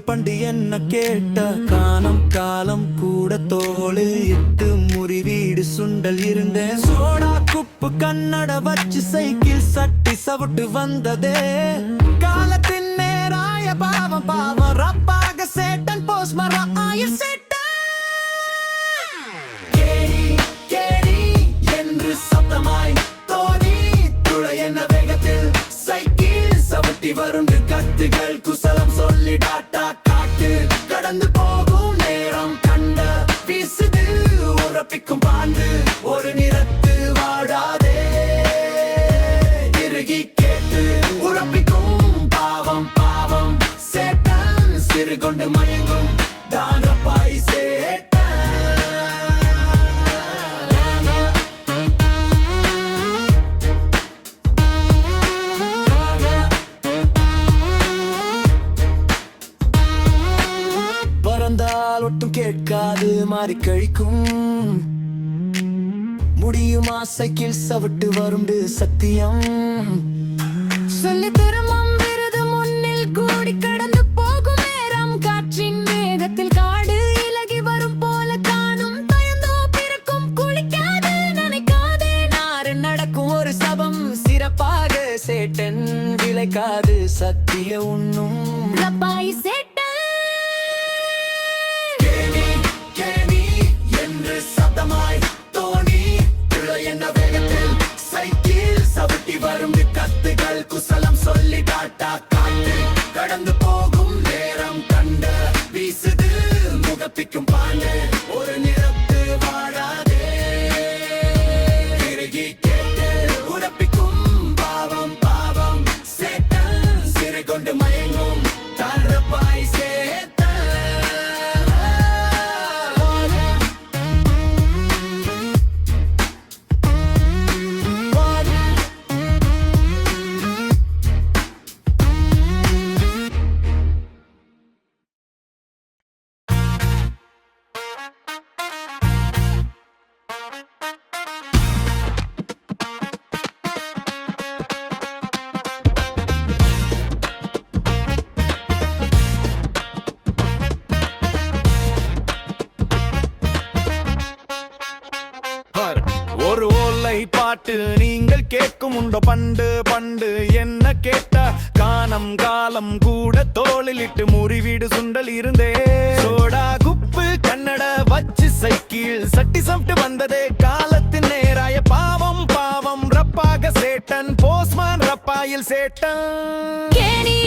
பண்டு என்ன கேட்ட காலம் காலம் கூட தோளு இட்டு முறிவீடு சுண்டல் இருந்தேன் சோடா குப்பு கண்ணட வச்சு சைக்கிள் சட்டி சவுட்டு வந்ததே காலத்தின் நேராய பாவம் பாவம் ரப்பாக சேட்டன் போஸ் மர ஆயுள் சேட்டன் கேடி கேடி என்று சத்தமாய் தோணி துளை என்ன வேகத்தில் சைக்கிள் சவுட்டி வரும் கத்துகள் குசலம் சொல்லி டாட்டா காட்டு கடந்து போகும் நேரம் கண்ட வீசுது உறப்பிக்கும் பாண்டு ஒரு நிறத்து வாடாதே இறுகி கேட்டு உறப்பிக்கும் பாவம் பாவம் சேட்டன் சிறு கொண்டு மயங்கும் தானப்பாய் சேட்டன் பறந்தால் ஒட்டும் கேட்காது மாறி கழிக்கும் முடியுமா சைக்கிள் சவிட்டு வருண்டு சத்தியம் சொல்லி திரும்பம் விருது முன்னில் கூடி கடந்து போகும் நேரம் காற்றின் வேகத்தில் காடு இலகி வரும் போல காணும் பயந்தோ பிறக்கும் குளிக்காது நினைக்காதே நாறு நடக்கும் ஒரு சபம் சிறப்பாக சேட்டன் விளைக்காது சத்திய உண்ணும் ரப்பாய் சேட்டன் கேணி கேணி என்று சத்தமாய் தோணி துளை என்ன வேகத்தில் சைக்கிள் சவுட்டி வரும் கத்துகள் குசலம் சொல்லி டாட்டா காட்டு கடந்து போகும் நேரம் கண்ட வீசுது முகப்பிக்கும் பாண்டு ஒரு நிறத்து வாடாதே இறுகி கேட்டு உறப்பிக்கும் பாவம் பாவம் சேட்டன் சிறு கொண்டு மயங்கும் தரப்பாய் சேட்டன் ஒரு ஓலை பாட்டு நீங்கள் கேட்கும் உண்டோ பண்டு பண்டு என்ன கேட்ட காலம் காலம் கூட தோளிலிட்டு முறிவீடு சுண்டல் இருந்தே சோடா குப்பு கண்ணட வச்சு சைக்கிள் சட்டி சம்ட்டு வந்ததே காலத்தின் நேராய பாவம் பாவம் ரப்பாக சேட்டன் போஸ்மான் ரப்பாயில் சேட்டன் கேணி